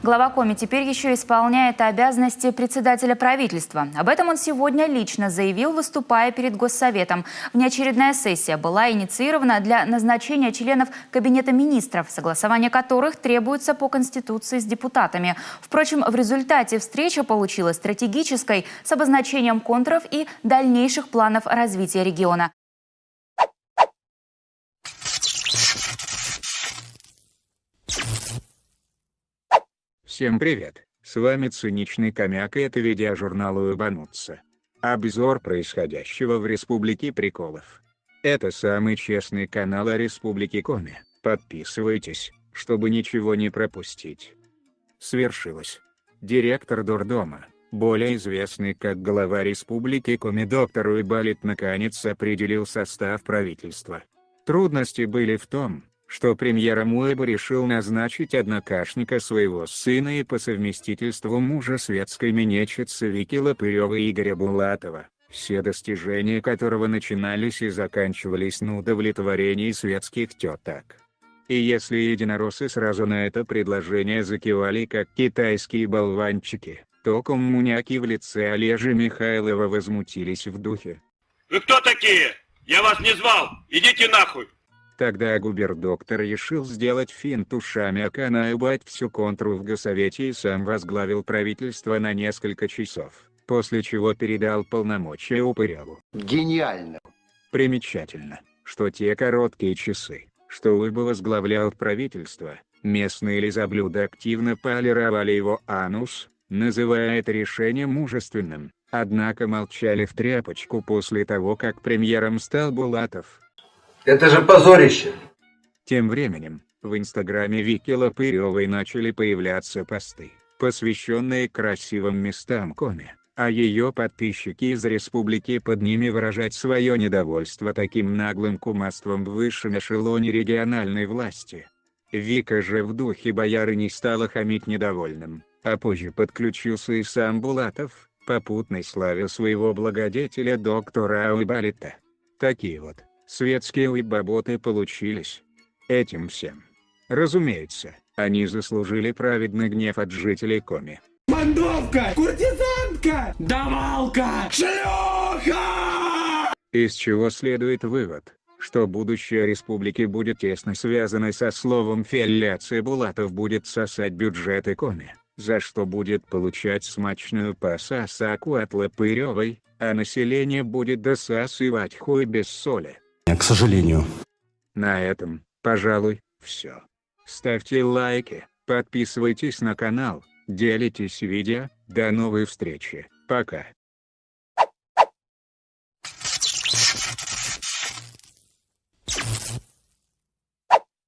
Глава Коми теперь еще исполняет обязанности председателя правительства. Об этом он сегодня лично заявил, выступая перед Госсоветом. Внеочередная сессия была инициирована для назначения членов Кабинета министров, согласование которых требуется по Конституции с депутатами. Впрочем, в результате встреча получилась стратегической с обозначением контуров и дальнейших планов развития региона. Всем привет! С вами Циничный Комяк, и это видеожурнал «Улыбануться». Обзор происходящего в Республике Приколов. Это самый честный канал о Республике Коми. Подписывайтесь, чтобы ничего не пропустить. Свершилось. Директор дурдома, более известный как глава Республики Коми доктор Уйбалит, наконец определил состав правительства. Трудности были в том, что премьером Уйба решил назначить однокашника своего сына и по совместительству мужа светской минетчицы Вики Лопыревой Игоря Булатова, все достижения которого начинались и заканчивались на удовлетворении светских теток. И если единороссы сразу на это предложение закивали как китайские болванчики, то коммуняки в лице Олежи Михайлова возмутились в духе: «Вы кто такие? Я вас не звал! Идите нахуй!» Тогда губердоктор решил сделать финт ушами, оканаюбать всю контру в Госсовете и сам возглавил правительство на несколько часов, после чего передал полномочия Упыреву. Гениально! Примечательно, что те короткие часы, что Уйба возглавлял правительство, местные лизоблюды активно полировали его анус, называя это решение мужественным, однако молчали в тряпочку после того, как премьером стал Булатов. Это же позорище! Тем временем, в инстаграме Вики Лопыревой начали появляться посты, посвященные красивым местам Коми, а ее подписчики из республики под ними выражать свое недовольство таким наглым кумовством в высшем эшелоне региональной власти. Вика же в духе боярыни стала хамить недовольным, а позже подключился и сам Булатов, попутно славя своего благодетеля доктора Уйбалита. Такие вот светские уйбаботы получились. Этим всем, разумеется, они заслужили праведный гнев от жителей Коми. Бандовка! Куртизанка! Давалка! Шлюха! Из чего следует вывод, что будущее республики будет тесно связано со словом «фелляция». Булатов будет сосать бюджеты Коми, за что будет получать смачную посасаку от Лопыревой, а население будет досасывать хуй без соли. К сожалению. На этом, пожалуй, все. Ставьте лайки, подписывайтесь на канал, делитесь видео. До новой встречи. Пока.